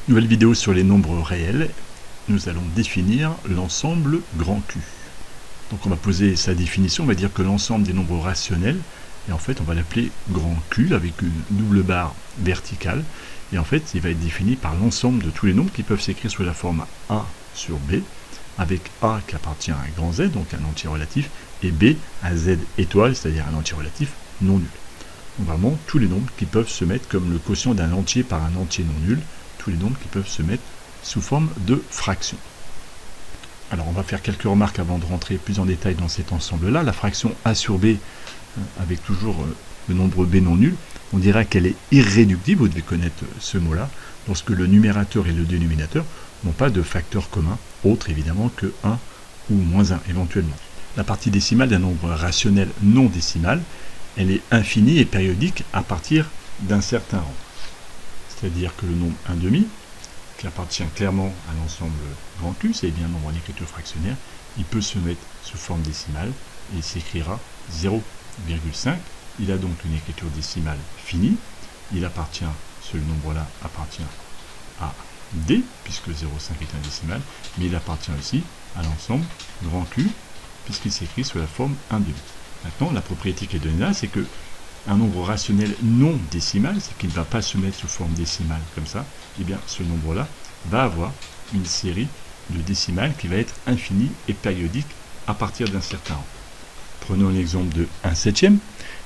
Nouvelle vidéo sur les nombres réels. Nous allons définir l'ensemble grand Q. Donc on va poser sa définition, on va dire que l'ensemble des nombres rationnels, et en fait on va l'appeler grand Q avec une double barre verticale, et en fait il va être défini par l'ensemble de tous les nombres qui peuvent s'écrire sous la forme A sur B, avec A qui appartient à un grand Z, donc un entier relatif, et B un Z étoile, c'est-à-dire un entier relatif non nul. Donc vraiment tous les nombres qui peuvent se mettre comme le quotient d'un entier par un entier non nul, tous les nombres qui peuvent se mettre sous forme de fraction. Alors on va faire quelques remarques avant de rentrer plus en détail dans cet ensemble-là. La fraction A sur B, avec toujours le nombre B non nul, on dira qu'elle est irréductible, vous devez connaître ce mot-là, lorsque le numérateur et le dénominateur n'ont pas de facteur commun, autre évidemment que 1 ou moins 1 éventuellement. La partie décimale d'un nombre rationnel non décimal, elle est infinie et périodique à partir d'un certain rang. C'est-à-dire que le nombre 1/2, qui appartient clairement à l'ensemble grand Q, c'est bien un nombre en écriture fractionnaire, il peut se mettre sous forme décimale et il s'écrira 0,5. Il a donc une écriture décimale finie. Il appartient, ce nombre-là appartient à D, puisque 0,5 est un décimal, mais il appartient aussi à l'ensemble grand Q, puisqu'il s'écrit sous la forme 1/2. Maintenant, la propriété qui est donnée là, c'est que un nombre rationnel non décimal, c'est qu'il ne va pas se mettre sous forme décimale comme ça, et bien ce nombre-là va avoir une série de décimales qui va être infinie et périodique à partir d'un certain rang. Prenons l'exemple de 1/7.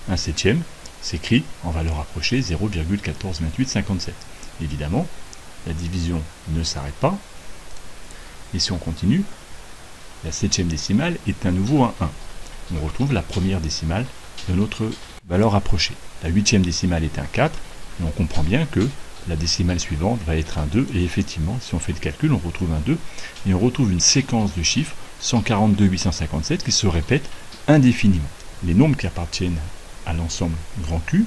1/7 s'écrit en valeur rapprochée 0,142857. Évidemment, la division ne s'arrête pas, et si on continue, la 7e décimale est à nouveau un 1. On retrouve la première décimale de notre valeur rapprochée. La 8e décimale est un 4, et on comprend bien que la décimale suivante va être un 2, et effectivement, si on fait le calcul, on retrouve un 2, et on retrouve une séquence de chiffres 142 857 qui se répète indéfiniment. Les nombres qui appartiennent à l'ensemble grand Q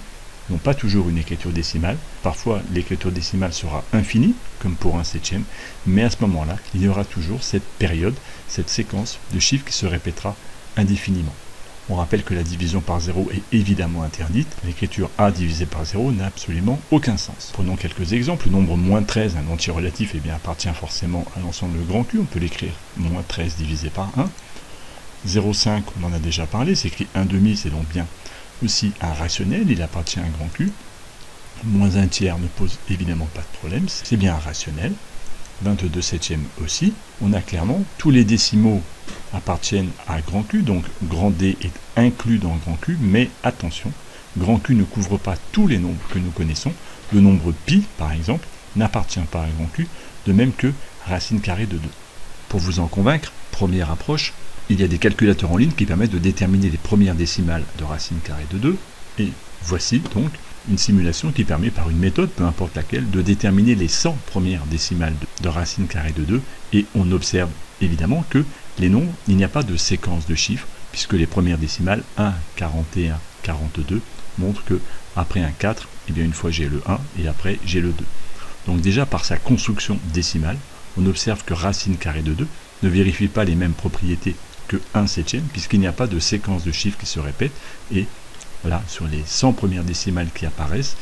n'ont pas toujours une écriture décimale. Parfois, l'écriture décimale sera infinie, comme pour 1/7, mais à ce moment-là, il y aura toujours cette période, cette séquence de chiffres qui se répétera indéfiniment. On rappelle que la division par 0 est évidemment interdite. L'écriture A divisée par 0 n'a absolument aucun sens. Prenons quelques exemples. Le nombre -13, un entier relatif, appartient forcément à l'ensemble grand Q. On peut l'écrire -13 divisé par 1. 0,5, on en a déjà parlé, c'est écrit 1/2, c'est donc bien aussi un rationnel, il appartient à un grand Q. -1/3 ne pose évidemment pas de problème, c'est bien un rationnel. 22/7 aussi. On a clairement tous les décimaux appartiennent à grand Q, donc grand D est inclus dans grand Q, mais attention, grand Q ne couvre pas tous les nombres que nous connaissons. Le nombre pi, par exemple, n'appartient pas à grand Q, de même que racine carrée de 2. Pour vous en convaincre, première approche, il y a des calculateurs en ligne qui permettent de déterminer les premières décimales de racine carrée de 2, et voici donc une simulation qui permet par une méthode, peu importe laquelle, de déterminer les 100 premières décimales de racine carrée de 2, et on observe évidemment que les nombres, il n'y a pas de séquence de chiffres, puisque les premières décimales 1, 41, 42 montrent que après un 4, une fois j'ai le 1 et après j'ai le 2. Donc déjà par sa construction décimale, on observe que racine carrée de 2 ne vérifie pas les mêmes propriétés que 1/7, puisqu'il n'y a pas de séquence de chiffres qui se répètent, et voilà, sur les 100 premières décimales qui apparaissent,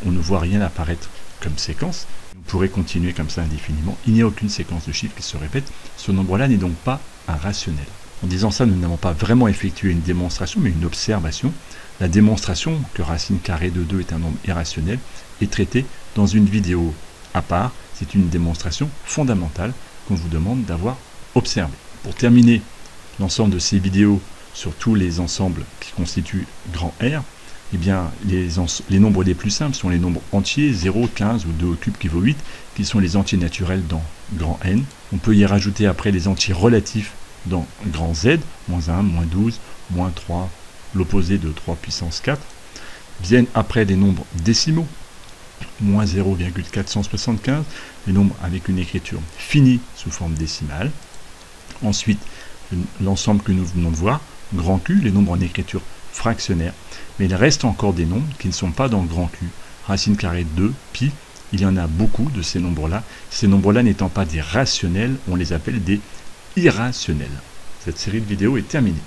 on ne voit rien apparaître comme séquence. On pourrait continuer comme ça indéfiniment. Il n'y a aucune séquence de chiffres qui se répète. Ce nombre-là n'est donc pas un rationnel. En disant ça, nous n'avons pas vraiment effectué une démonstration, mais une observation. La démonstration que racine carrée de 2 est un nombre irrationnel est traitée dans une vidéo à part. C'est une démonstration fondamentale qu'on vous demande d'avoir observée. Pour terminer l'ensemble de ces vidéos sur tous les ensembles qui constituent grand R, les nombres les plus simples sont les nombres entiers, 0, 15 ou 2 au cube qui vaut 8, qui sont les entiers naturels dans grand N. On peut y rajouter après les entiers relatifs dans grand Z, -1, -12, -3, l'opposé de 3 puissance 4. Viennent après les nombres décimaux, -0,475, les nombres avec une écriture finie sous forme décimale. Ensuite, l'ensemble que nous venons de voir, grand Q, les nombres en écriture fractionnaire, mais il reste encore des nombres qui ne sont pas dans grand Q. Racine carrée de 2, pi, il y en a beaucoup de ces nombres-là. Ces nombres-là n'étant pas des rationnels, on les appelle des irrationnels. Cette série de vidéos est terminée.